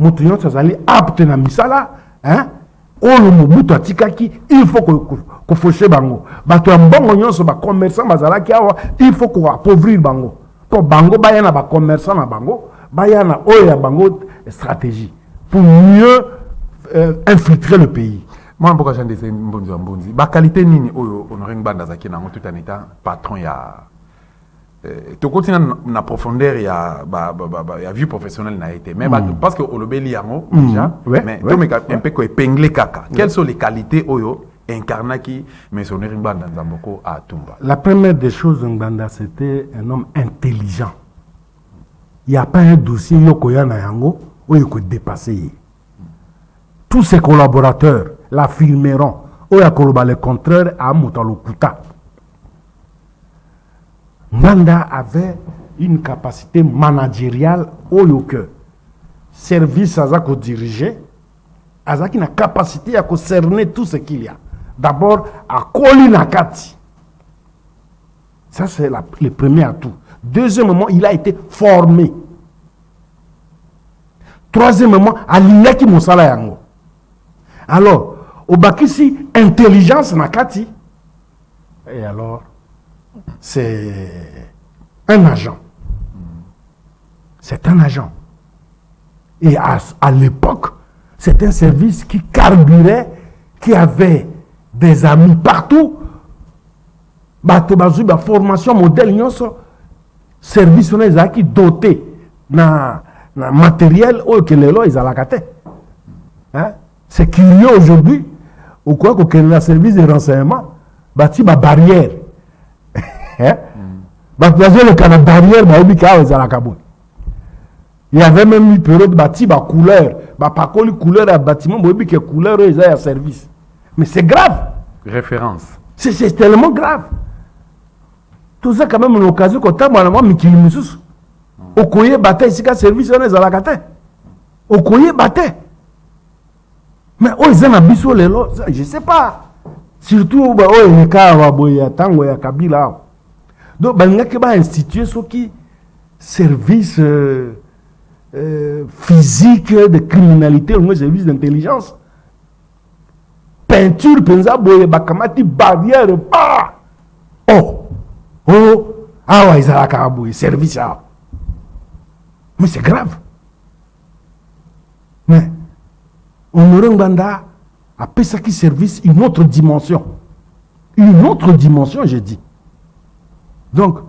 [SPEAKER 2] Moutonio sa zali apte na misala, Olo Mobutu atikaki, il faut qu'on fauche bango. Bato ya mbongo nyonso ba commerçant bazalaki awa, il faut qu'on appauvrir bango. To bango bayana ba commerçant na bango, bayana oya bango stratégie pour mieux infiltrer le pays.
[SPEAKER 1] Moi, pourquoi j'ai des mbonzi ba qualité nini oyo Honoré Ngbanda zaki na tout en étant patron ya to continue na profondeur ya ya vie professionnelle na été mais parce que olobeli yango déjà mais to me un peu ko épingler kaka quelles sont les qualités oyo incarnaki mais Honoré Ngbanda Nzamboko à Tumba.
[SPEAKER 2] La première des choses, Ngbanda, c'était un homme intelligent. Il n'y a pas un dossier yokoya na yango où il peut dépasser. Tous ses collaborateurs la filmeront. Où il y a le contraire à Moutalokuta. Ngbanda avait une capacité managériale au que service à Zako diriger, à Zaki une capacité à cerner tout ce qu'il y a. D'abord, à Kolinakati. Ça, c'est le premier atout. Deuxièmement, il a été formé. Troisièmement, à l'Inaki Moussala Yango. Alors, au Bakisi, intelligence Nakati. Et alors, c'est un agent. C'est un agent. Et à l'époque, c'est un service qui carburait, qui avait des amis partout. La formation modèle, service qui doté na matériel que les lois ils c'est curieux aujourd'hui. Ou quoi que le service de renseignement bâti ma barrière. Le barrière il y avait même une période bâti ma couleur, pas couleur à bâtiment, mais que couleur ils à service. Mais c'est grave.
[SPEAKER 1] Référence.
[SPEAKER 2] C'est tellement grave. Tout ça quand même une occasion quand tu as moi Mikili Moussous. Okoye bataille ici qu'à service on est à la cate. Okoye bataille. Mais ils ont abisso les lots, je sais pas. Surtout les cas ya tango ya Kabila. Donc il y a institué ce qui service physique de criminalité, un service d'intelligence. Peinture penza boye bakamati barrière pas. Ah ouais, ils ont la carabouille, service à. Mais c'est grave. Mais Honoré Ngbanda a fait ça qui service une autre dimension. Une autre dimension, j'ai dit. Donc,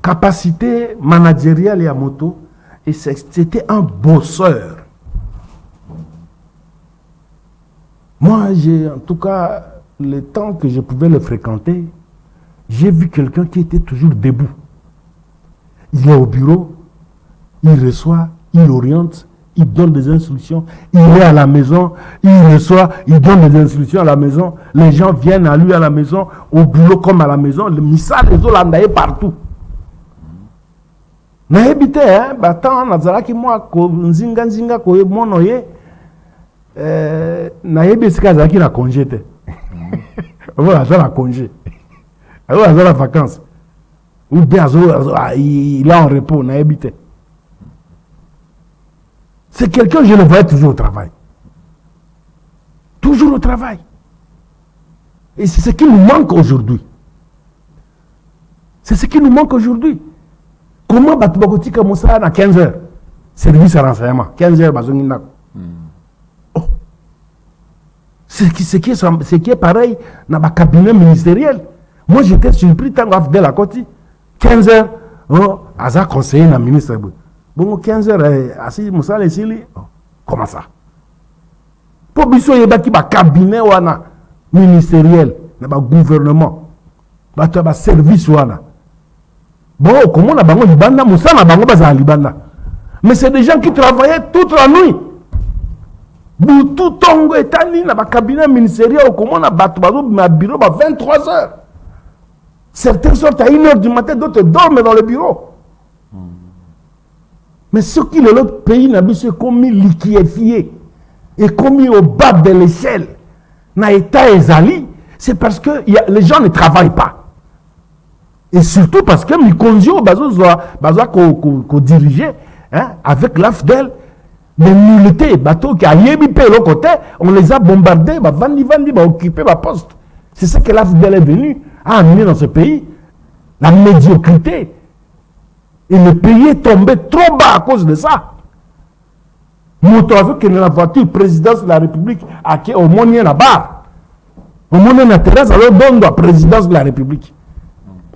[SPEAKER 2] capacité managériale et à moto, et c'était un bosseur. Moi, en tout cas, le temps que je pouvais le fréquenter, j'ai vu quelqu'un qui était toujours debout. Il est au bureau, il reçoit, il oriente, il donne des instructions, il est à la maison, il reçoit, il donne des instructions à la maison, les gens viennent à lui à la maison, au boulot comme à la maison, le missal les Hollandais partout. Naebite batan nazalaki moi ko nzinga ko monoye nayebi sika zaki na congé te. Voilà, ça la congé. Alors ça la vacances. ou bien il est en repos, n'a habité. C'est quelqu'un, je le voyais toujours au travail. Toujours au travail. Et c'est ce qui nous manque aujourd'hui. C'est ce qui nous manque aujourd'hui. Comment Batubakoti commence à 15 heures? Service à renseignement. 15 heures, oh. Ce qui est pareil dans le cabinet ministériel. Moi, j'étais surpris tant que de la côté. 15 heures, oh, Aza conseiller dans le ministère. Bon, 15 heures, assis, Moussa, les comment ça? Pour biso yebaki ba cabinet wana ministériel na ba gouvernement ba to ba service wana bon comment na bango libanda musa na bango baza libanda mais c'est des gens qui travaillaient toute la nuit tout tongo etani na ba cabinet ministériel comment na bato bazo na bureau ba 23 heures certains sortent à 1 heure du matin d'autres dorment dans le bureau mais ce qui le l'autre pays n'a biso commis liquéfié et commis au bas de l'échelle, n'a état ezali, c'est parce que les gens ne travaillent pas. Et surtout parce que Mikonzio bazo ko diriger avec l'AFDEL, les nullités, bateaux qui a yébipé l'autre côté, on les a bombardés, vandi, occupé ma poste. C'est ça que l'AFDEL est venu à amener dans ce pays, la médiocrité. Et le pays est tombé trop bas à cause de ça. Moto avec la voiture présidence de la République à qui au moins la barre. Au moins la Thérèse alors donne la présidence de la République.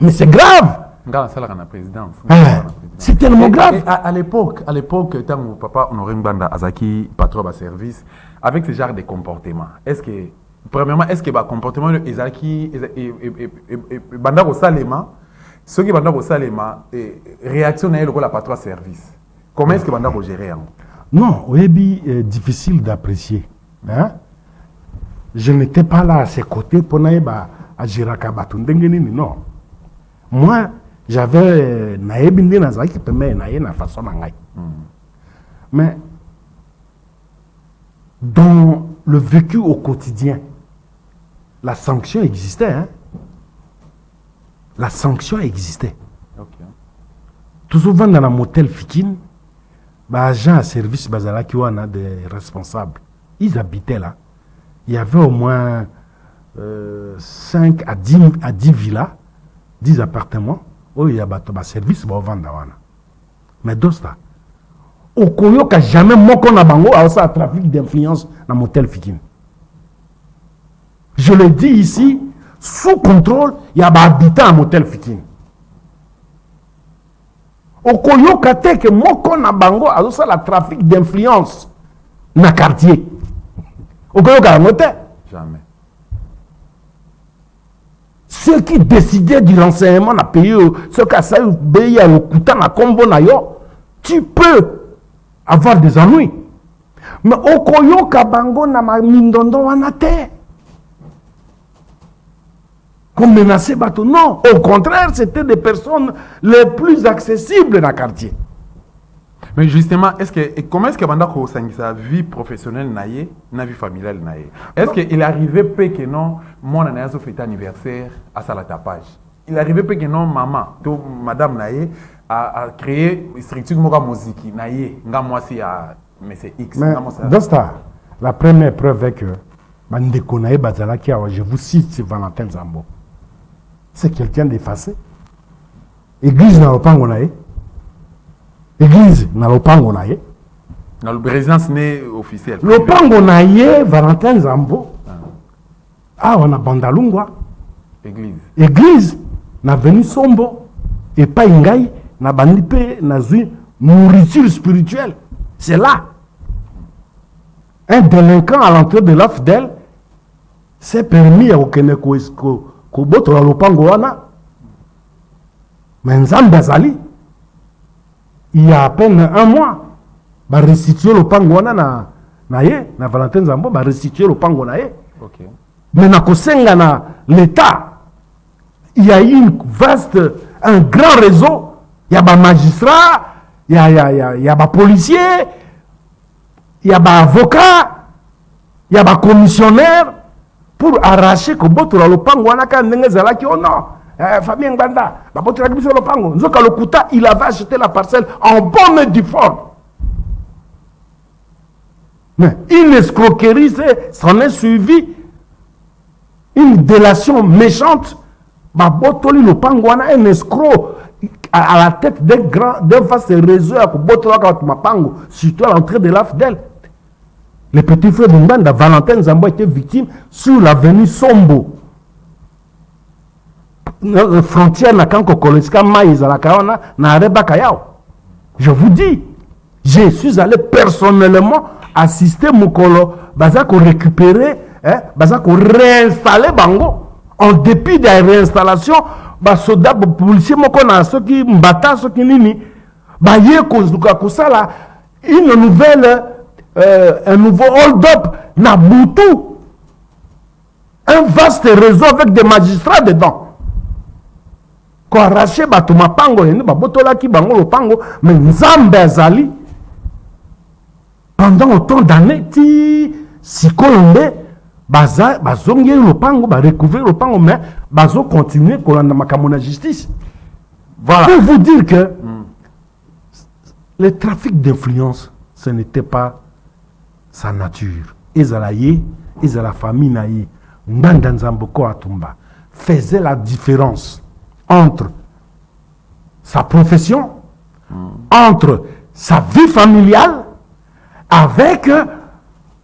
[SPEAKER 2] Mais c'est grave. C'est tellement grave.
[SPEAKER 1] Et à l'époque, quand mon papa Honoré Ngbanda Azaki patron de service, avec ce genre de comportement, est-ce que premièrement, est-ce que le comportement de Azaki Banda au Salema, ceux qui Banda au Salema réaction à la patron de service. Comment est-ce que Banda au gérer?
[SPEAKER 2] Non, Oyebi est difficile d'apprécier. Hein? Je n'étais pas là à ses côtés pour agir à non. Moi, j'avais naebindi na zaki peme na façon ngai. Mais dans le vécu au quotidien, la sanction existait. Hein? La sanction existait. Okay. Tout souvent dans la motel Fikine, agents à service Bazala qui ont des responsables. Ils habitaient là. Il y avait au moins 5 à 10 villas, 10 appartements. Où il y a un service pour vendre. Mais d'autres, au Koyo, qui jamais moko na bango a un trafic d'influence dans le motel Fikine. Je le dis ici, sous contrôle, il y a des habitants à motel Fikine. Okoyo kate que moko na bango a ça la trafic d'influence na quartier. Okoyo ka moté
[SPEAKER 1] jamais.
[SPEAKER 2] Ceux qui décidaient du renseignement na pays, ceux qui ça béya le kuta na kombo na yo, tu peux avoir des ennuis. Mais okoyo ka bango na mindondo wana te. Comme menacer bateau. Non, au contraire, c'était des personnes les plus accessibles dans le quartier.
[SPEAKER 1] Mais justement, comment est-ce que Bandako sa vie professionnelle na vie familiale naïe? Est-ce qu'il arrivait peu que non, mon anayazo fête anniversaire à sa tapage? Il arrivait peu que non, maman, madame naïe, a créé une structure de musique naïe, nga moi si à monsieur X.
[SPEAKER 2] Mais Dosta, la première preuve est que Bandeko naïe bazalaki, je vous cite, c'est Valentin Zambo. C'est quelqu'un d'effacé. Église n'a pas ngonaye. Église n'a pas ngonaye.
[SPEAKER 1] Dans le présidence n'est officiel.
[SPEAKER 2] Le pangonaye Valentin Zambo. Ah, on a Bandalungwa.
[SPEAKER 1] Église.
[SPEAKER 2] Église n'a venu sombo et pas ingaï n'a bandipe n'a eu nourriture spirituelle. C'est là. Un délinquant à l'entrée de l'AFDEL s'est permis à Okeneko Koboto la lopango wana. Mais Nzambe azali. Il y a à peine un mois, ba restituer lopango wana na Valentin Zambo, ba restituer lopango na ye.
[SPEAKER 1] Okay.
[SPEAKER 2] Mais na kosenga na l'État, il y a eu un grand réseau. Il y a des magistrats, il y a des policiers, il y a des avocats, il y a des commissionnaires pour arracher Koboto la lopango wana ka ndenge zalaki oh non. famille Ngbanda, babotela biso lopango. Nzoka Lokuta, il avait acheté la parcelle en bonne et due forme. Mais une escroquerie s'en est suivi, une délation méchante. Babotoli lopango wana un escroc à la tête d'un vastes réseaux à Botola Mapango, surtout à l'entrée de l'AFDEL. Le petit frère de Ngbanda, Valentin Zambo, était victime sur l'avenue Sombo. La frontière na kanko Koloska Maïs à la Kaona, na Areba Kayao. Je vous dis, je suis allé personnellement assister Mukolo, Bazako récupérer, Bazako réinstaller Bango. En dépit de la réinstallation, soldats policiers mokona ceux qui mbata ceux qui nini, baye kozala une nouvelle un nouveau hold-up na Boutou. Un vaste réseau avec des magistrats dedans. Ko arraché bato mapango yene babotola ki bango lopango mais Nzambe azali pendant autant d'années ti sikolombe bazongi lopango recouvrir lopango mais bazo continuer kolanda makambo na justice. Voilà. Pour vous dire que le trafic d'influence ce n'était pas sa nature. Ezalaye, la famille naïe, Ngbanda Nzambo Ko Atumba faisait la différence entre sa profession, entre sa vie familiale, avec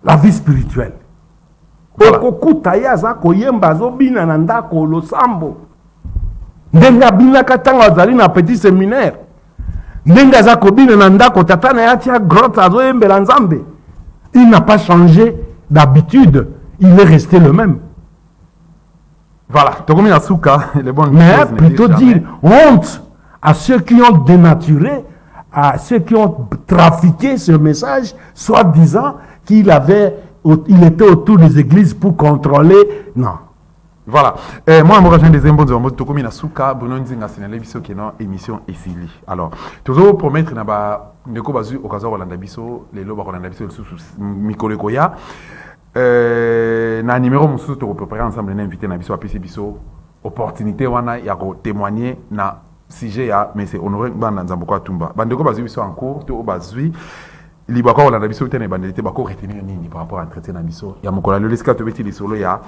[SPEAKER 2] la vie spirituelle. Okokuta yaza koyemba zobina na ndako losambo. Ndenga bina katanga azali na petit séminaire. Ndenga za kobina na ndako tata na yatia grotte azoyembela Nzambe. Il n'a pas changé d'habitude, il est resté le même.
[SPEAKER 1] Voilà,
[SPEAKER 2] mais plutôt dire honte à ceux qui ont dénaturé, à ceux qui ont trafiqué ce message, soit disant qu'il était autour des églises pour contrôler. Non.
[SPEAKER 1] Voilà. Moi, je rejoins des embons de Tokomi Nasuka, Bruno Nzinga, c'est une émission Essili. Alors, toujours promettre que bazu okaza Rolanda Biso, les lobes Rolanda Biso, Mikole Koya. Na numéro mususu to préparer ensemble na invité na biso a PC biso opportunité wana ya ko témoigner na sujet ya mais c'est honoré Ngbanda Nzambo Ko Atumba bandeko bazui biso en cours to bazui libako Rolanda Biso tene bandete bako retenir nini par rapport à entretien na biso ya mokola le leska to beti li solo ya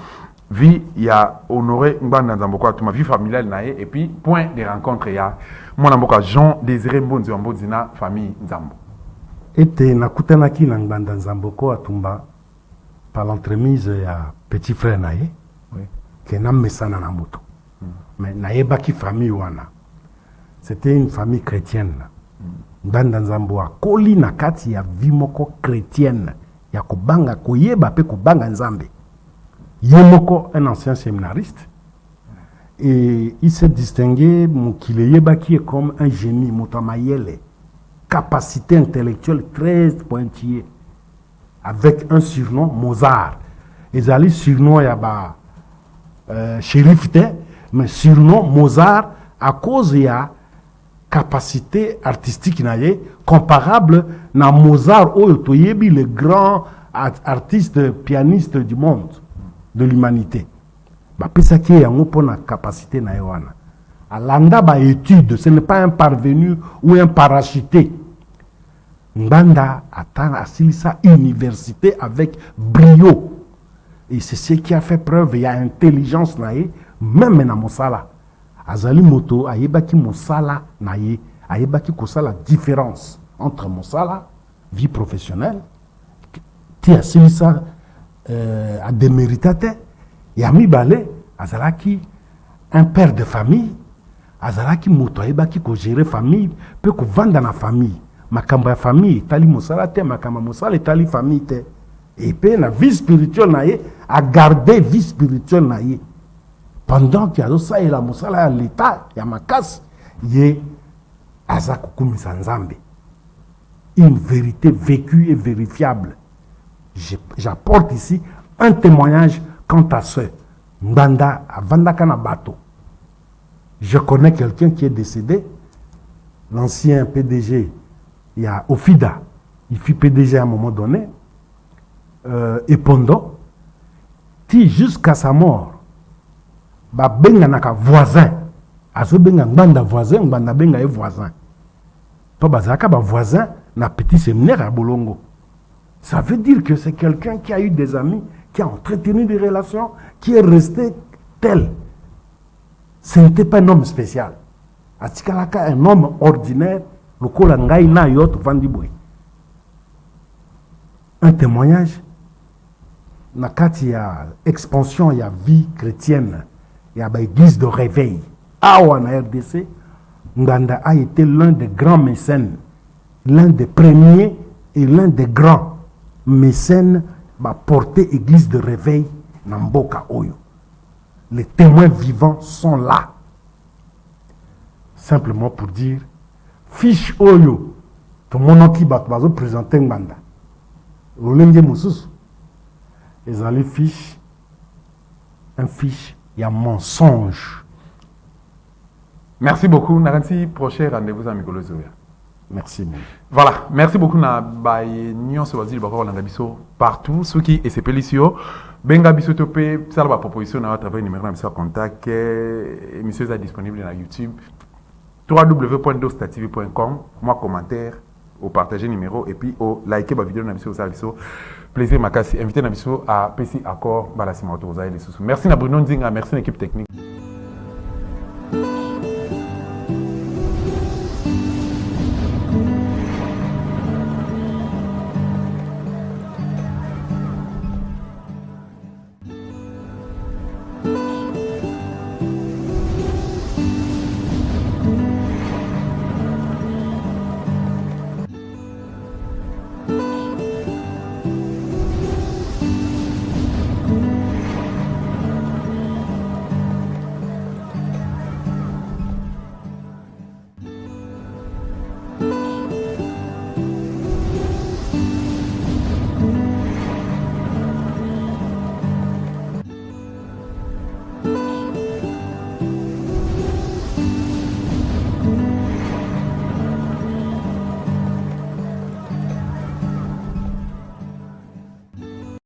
[SPEAKER 1] vie ya honoré Ngbanda Nzambo Ko Atumba vie familiale na et puis point de rencontre ya mwana mboka Jean Désiré Mbonzi Mbonzina famille Nzambo
[SPEAKER 2] ete nakutanaki na Ngbanda Nzambo Ko Atumba par l'entremise ya petit frère naye qui n'a mesana na moto mais naye baki famille wana c'était une famille chrétienne Ngbanda Nzambo akoli na kati ya vie moko chrétienne ya kobanga koyeba pe kobanga Nzambe ye moko un ancien séminariste et il s'est distingué mokile yebaki comme un génie motamayele capacité intellectuelle très pointillée avec un surnom Mozart. Ils allaient surnom yaba shérif mais surnom Mozart à cause de la capacité artistique naie comparable na Mozart Oyotoyebi le grand artiste pianiste du monde de l'humanité. Ba pesa ki yango pona capacité na wana. Alanda ba étude, ce n'est pas un parvenu ou un parachuté. Ngbanda attend à sa université avec brio. Et c'est ce qui a fait preuve, il y a intelligence naïe, même dans Mosala. Azali Moto, ayebaki Mosala naïe, ayebaki kosala différence entre Mosala, vie professionnelle, qui a ça à déméritate, et Ami Balé, Azalaki, un père de famille, Azalaki Moto, ayebaki ko gérer famille, peut ko vendre dans la famille. Makamba famille tali mosala te makamba mosala tali famille te et puis la vie spirituelle naie a gardé vie spirituelle naie pendant qu'il y a ça et la mosala à l'état ya makas ye azako kumisa Nzambe une vérité vécue et vérifiable. J'apporte ici un témoignage quant à ce Ngbanda avanda kana bato. Je connais quelqu'un qui est décédé, l'ancien PDG. Il y a Ofida, il fut PDG à un moment donné, et pendant, jusqu'à sa mort, Benganaka voisin, azobenga ngbanda voisin ngbanda benga voisin pas bazaka ba voisin na petit séminaire à Bolongo. Ça veut dire que c'est quelqu'un qui a eu des amis, qui a entretenu des relations, qui est resté tel. Ce n'était pas un homme spécial. Atikalaka un homme ordinaire, le kolangai na yot vandiboy. Un témoignage. Nakati il y a expansion, il y a vie chrétienne, il y a église de réveil. Awa na RDC, Nganda a été l'un des grands mécènes, l'un des premiers et l'un des grands mécènes va porter église de réveil dans Mboka Oyo. Les témoins vivants sont là. Simplement pour dire, fiche Oyo, tout le monde qui va présenter Nganda. Olenge Moussous. Ils allaient fiche, un fiche, il y a mensonge.
[SPEAKER 1] Merci beaucoup. Naransi, prochain rendez-vous à Mikolo Zoya.
[SPEAKER 2] Merci.
[SPEAKER 1] Voilà, merci beaucoup na Nyon Soazil Bakor Langabiso partout. Ceux qui et c'est Pélicio, Benga Biso Topé, ça la proposition à travers le numéro de contact. Émission est disponible sur YouTube. www.dostatv.com. Moi, commentaire, au partager numéro et puis au liker ma vidéo Nabiso Salviso. Plaisir Makasi, invité Nabiso à PC Accord, Balasima Otoza et les sous. Merci à Bruno Nzinga, merci à l'équipe technique.